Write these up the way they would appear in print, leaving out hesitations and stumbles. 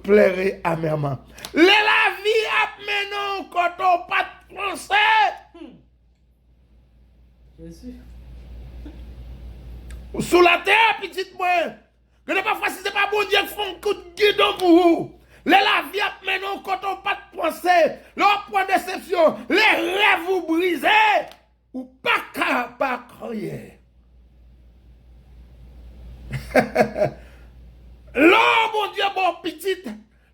pleurer amèrement. La vie a mené quand on pas de français. Jésus. Sous la terre, petite moi. Que ne parfois si c'est pas bon Dieu qui font un coup de guidon pour vous. La vie a mené quand on pas de français. Leur point de déception. Les rêves vous brisez. Ou pas crier. Là, mon Dieu, bon petite,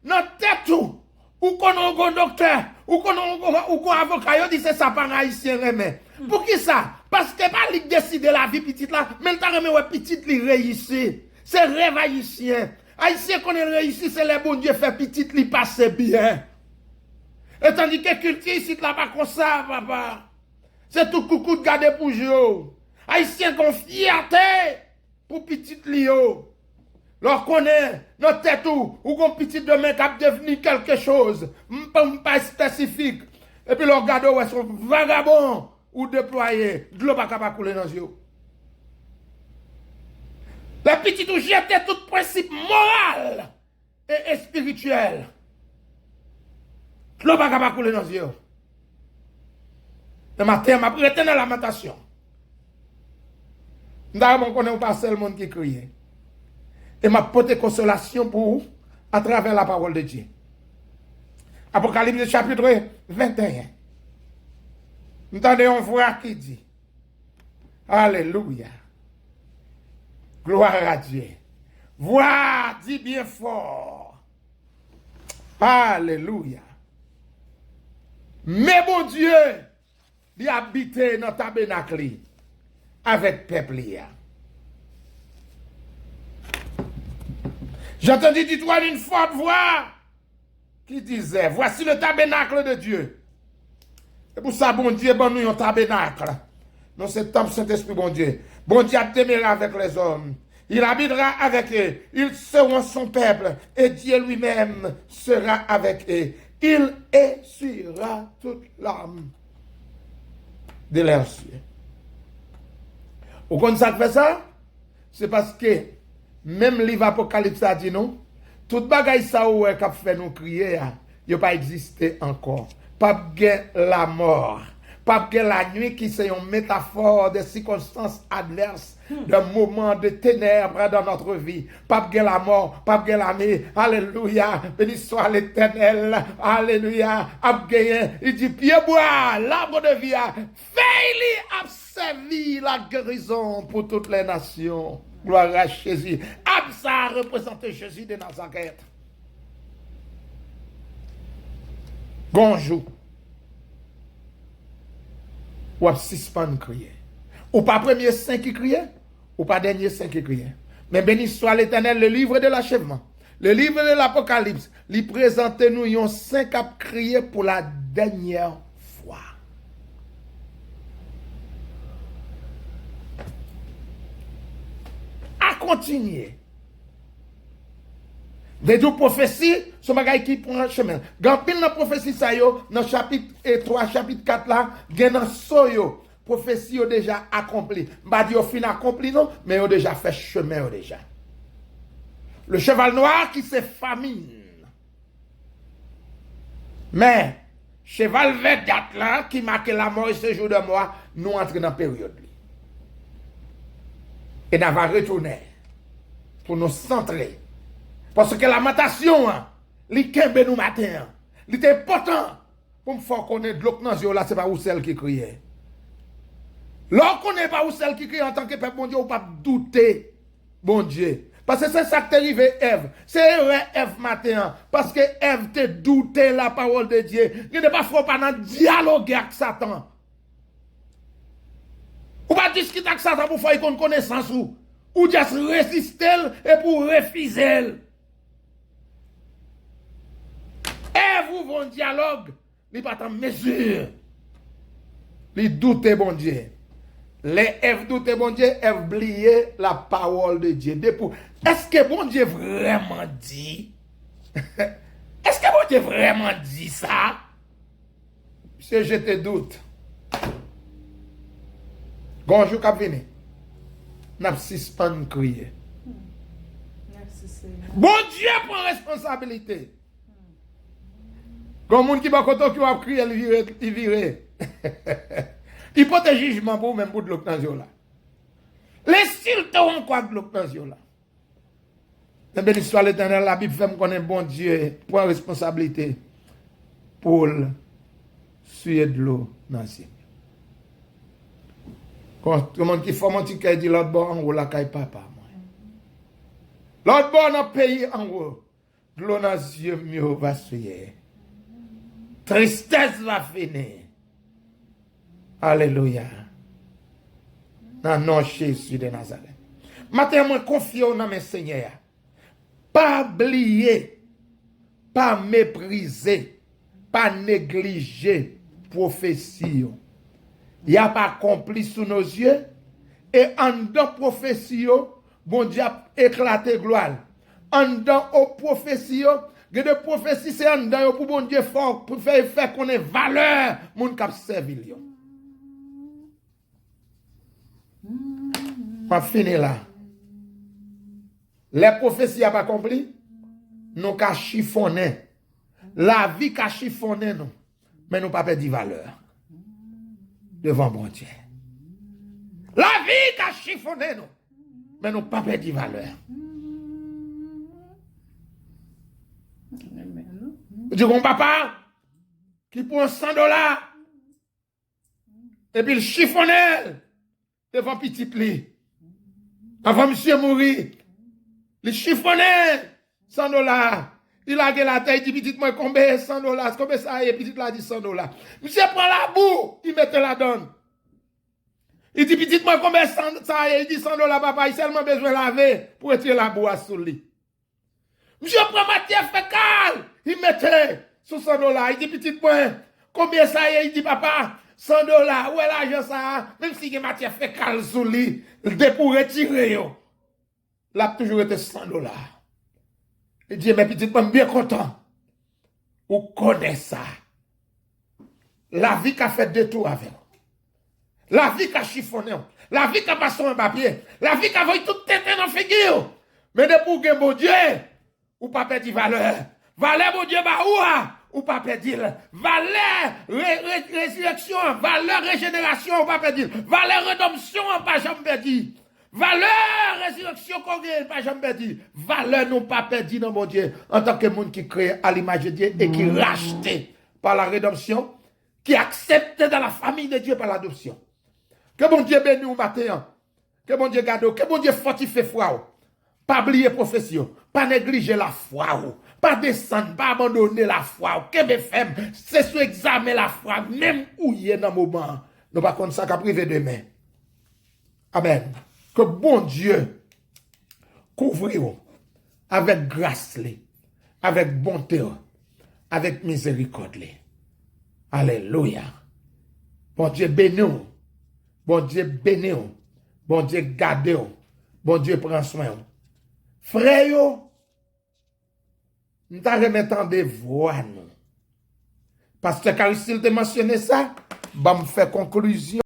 notre tête ou qu'on a un docteur, ou qu'on a un avocat, il dit c'est ça par haïtien remet. Pour qui ça? Parce que pas lui décider la vie petite là, mais le temps remet ouais petite li réussit. C'est rêve haïtien. Haïtien qu'on est réussi, c'est les bon Dieu fait petite li passe bien. Et tandis que culture ici là pas comme ça, papa. C'est tout coucou de garder pour jou. Haïtien qu'on fierté pour petite Lio. Lorsqu'on est notre tête ou qu'on petit demain cap devenir quelque chose, pas spécifique. Et puis le regarde ouais son vagabond ou déployé, de l'eau pas capable couler dans les yeux. La petite ou jeter tout principe moral et spirituel. De l'eau pas capable couler dans les yeux. Le matin, m'a prêté dans la lamentation. D'ailleurs, on connaît pas seul monde qui crie. Et m'a porté consolation pour vous à travers la parole de Dieu. Apocalypse chapitre 21. Nous entendons un frère qui dit Alléluia. Gloire à Dieu. Vois, dit bien fort. Alléluia. Mais bon Dieu, il habite dans le tabernacle avec peuple. J'ai entendu du toit une forte voix qui disait, voici le tabernacle de Dieu. Et pour ça, bon Dieu, bon nous un tabernacle. Dans ce temple, Saint-Esprit, bon Dieu. Bon Dieu demeurera avec les hommes. Il habitera avec eux. Ils seront son peuple. Et Dieu lui-même sera avec eux. Il essuiera toute l'âme de leurs yeux. Vous comprenez ça fait ça? C'est parce que même livre Apocalypse a dit non, tout bagaille ça ou qu'a fait nous crier, il n'a pas existé encore. Pas bien la mort, pas bien la nuit qui c'est une métaphore des circonstances adverses, d'un moment de ténèbres dans notre vie. Pas bien la mort, pas bien la nuit. Alléluia, béni soit l'Éternel. Alléluia, il dit pied bois, l'arbre de vie, veille a servi la guérison pour toutes les nations. Gloire à Jésus. Absa représente Jésus de Nazareth. Bonjour. Ou ap suspend crier. Ou pas premier saint qui criait, ou pas dernier saint qui criait. Mais béni soit l'Éternel, le livre de l'achèvement, le livre de l'Apocalypse, lui présente nous un saint qui a crié pour la dernière fois. À continuer. Des deux prophéties, ce bagay qui prend un chemin. Quand pile dans prophétie ça yo, dans chapitre 3, chapitre 4 là, gen dans soyo, prophétie yo déjà accompli. Ba di yo fin accompli non, mais yo déjà fait chemin yo déjà. Le cheval noir qui c'est famine. Mais cheval vert là qui marque la mort et ce jour de mort, nous entrons dans la période. Et nous va retourner pour nous centrer. Parce que la lamentation, li kembe nous matin, li est important pour me faire connaître de l'eau dans yeux là, c'est pas où celle qui criait. L'on connaît pas où celle qui crie en tant que peuple, bon Dieu, ou pas douter, bon Dieu. Parce que c'est ça qui est arrivé Ève. C'est Ève matin. Parce que Ève te douté la parole de Dieu. Il n'est pas faut pas dialoguer avec Satan. Ou pas discuter avec Satan pour faire une connaissance ou juste résister et pour refuser. Ève ouvre un dialogue, il pas en mesure. Il doute bon Dieu. Les Ève doutent bon Dieu, Ève oublié la parole de Dieu. Est-ce que bon Dieu vraiment dit? Est-ce que bon Dieu vraiment dit ça? Monsieur, je te doute. Bonjour, cap venu. N'a suspend crier. Merci Bon Dieu prend responsabilité. Comme moun qui va koto qui va crier, il vire. Il porte jugement pour même pour de l'occasion là. Les styles te quoi de l'occasion là. La béni soit l'Éternel, la Bible fait me connaître bon Dieu prend responsabilité pour suer de l'eau dans le ciel. Comment qui fait mon petit dit l'autre bord en haut la caille papa. L'autre bord dans le pays en haut, de l'eau dans les yeux mieux va suer. Tristesse va finir. Alléluia. Dans le nom de Jésus de Nazareth. Maintenant, je confie dans mes seigneurs. Pas oublier, pas mépriser, pas négliger prophétie. Il n'y a pas accompli sous nos yeux. Et en dedans prophétie, bon Dieu a éclaté gloire. En dedans aux prophéties, il y a des prophéties, c'est en dedans pour bon Dieu fort, pour faire qu'on ait valeur, mon cap servir. On fini là. Les prophéties n'ont pas accompli. Nous avons chiffonné. La vie a chiffonné nous. Mais nous n'avons pas perdu valeur. Devant bon Dieu. La vie a chiffonné nous. Mais nous n'avons pas perdu valeur. Tu comprends papa? Qui prend $100 et puis il chiffonne devant petit pli. Avant monsieur mourir, il chiffonne $100. Il a la tête, il dit petit moi combien $100, combien ça est, petit là dit $100. Monsieur prend la boue, il met la donne. Il dit petit moi combien ça est, il dit $100 papa, il a seulement besoin de laver pour retirer la boue à sous lui. Monsieur prend matière fécale, il mettait sur $100. Il dit petit point, combien ça y est? Il dit papa, $100. Où est l'argent ça? Même si il y a matière fécale sous lui, il pour retirer yo. Là toujours été $100. Il dit mais petit point bien content. Ou connaît ça. La vie qu'a fait détour avec. La vie qu'a chiffonné. La vie qu'a passé un papier. La vie qu'a voulu tout tête dans la figure. Mais de pour que bon Dieu, ou pas perdre valeur. Valeur, bon Dieu, bah, ou pas perdre. Valeur, résurrection, valeur, régénération, ou pas perdre. Valeur, rédemption, pas jamais perdu. Valeur, résurrection, pas jamais perdu. Valeur, non pas perdu dans mon Dieu. En tant que monde qui crée à l'image de Dieu et qui racheté par la rédemption, qui accepte dans la famille de Dieu par l'adoption. Que bon Dieu bénisse au matin. Que bon Dieu garde, que bon Dieu fortifie foi. Pas oublier profession, pas négliger la foi, pas descendre, pas abandonner la foi. Que me femme, c'est sous examen la foi, même où il est dans le moment. Nous pas comme ça qu'à priver demain. Amen. Que bon Dieu couvre avec grâce, avec bonté, avec miséricorde. Alléluia. Bon Dieu bénis. Bon Dieu bénis. Bon Dieu garde. Bon Dieu prend soin. Frère, nous t'avons remetté voix nous. Parce que quand il te mentionné ça, je vais me faire conclusion.